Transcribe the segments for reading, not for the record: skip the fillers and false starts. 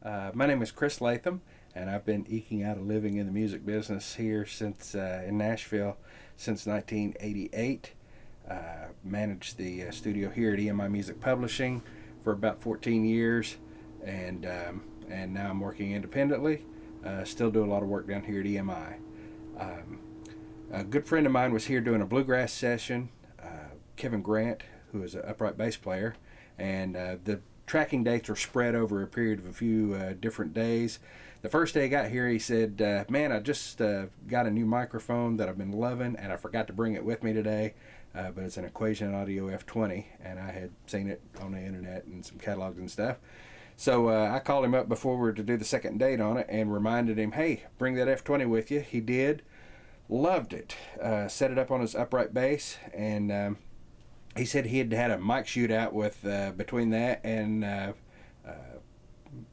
My name is Chris Latham, and I've been eking out a living in the music business here since in Nashville since 1988. Managed the studio here at EMI Music Publishing for about 14 years, and now I'm working independently. Still do a lot of work down here at EMI. A good friend of mine was here doing a bluegrass session. Kevin Grant, who is an upright bass player, and the tracking dates were spread over a period of a few different days. The first day I got here, he said, man, I just got a new microphone that I've been loving, and I forgot to bring it with me today, but it's an Equation Audio F.20, and I had seen it on the internet and some catalogs and stuff. So I called him up before we were to do the second date on it and reminded him, hey, bring that F.20 with you. He did. Loved it. Set it up on his upright bass, and he said he had had a mic shootout with between that and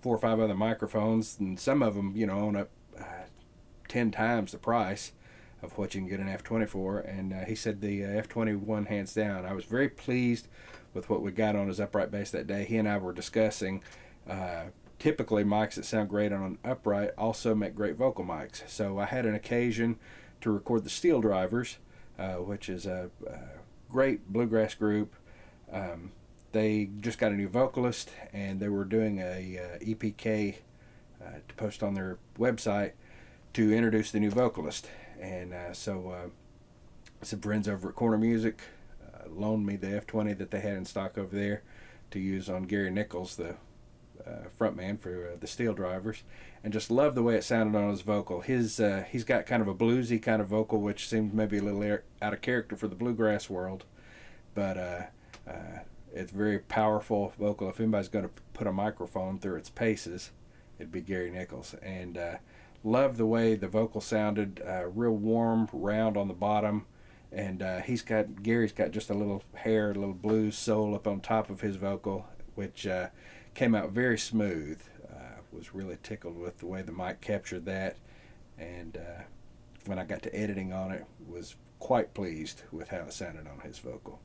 4 or 5 other microphones, and some of them, own up 10 times the price of what you can get an F.20 for. And he said the F.20 won hands down. I was very pleased with what we got on his upright bass that day. He and I were discussing typically mics that sound great on an upright also make great vocal mics. So I had an occasion to record the Steel Drivers, which is a great bluegrass group. They just got a new vocalist, and they were doing a EPK to post on their website to introduce the new vocalist. And so some friends over at Corner Music loaned me the F.20 that they had in stock over there to use on Gary Nichols, the frontman for the Steel Drivers, and just loved the way it sounded on his vocal. He's got kind of a bluesy kind of vocal, which seems maybe a little out of character for the bluegrass world, but it's very powerful vocal. If anybody's going to put a microphone through its paces, it'd be Gary Nichols. And loved the way the vocal sounded, real warm, round on the bottom, and Gary's got just a little hair, a little blues soul up on top of his vocal, which came out very smooth. Was really tickled with the way the mic captured that, and when I got to editing on it, was quite pleased with how it sounded on his vocal.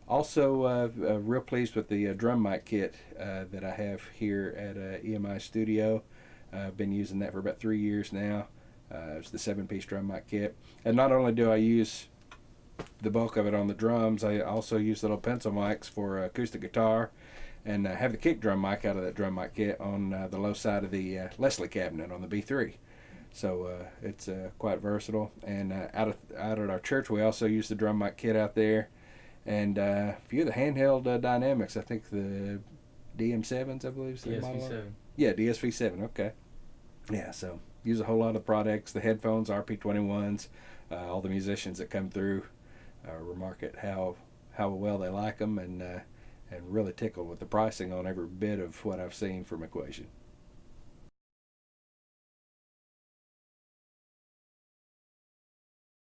Also real pleased with the drum mic kit that I have here at EMI Studio. I've been using that for about 3 years now. It's the 7-piece drum mic kit, and not only do I use the bulk of it on the drums, I also use little pencil mics for acoustic guitar, and have the kick drum mic out of that drum mic kit on the low side of the Leslie cabinet on the B3. So it's quite versatile. And out at our church, we also use the drum mic kit out there, and a few of the handheld dynamics. I think the DM7s, I believe, is the model. DSV7. Yeah, DSV7. Okay. Yeah, so use a whole lot of the products, the headphones, RP21s. All the musicians that come through remark at how well they like them, and really tickled with the pricing on every bit of what I've seen from Equation.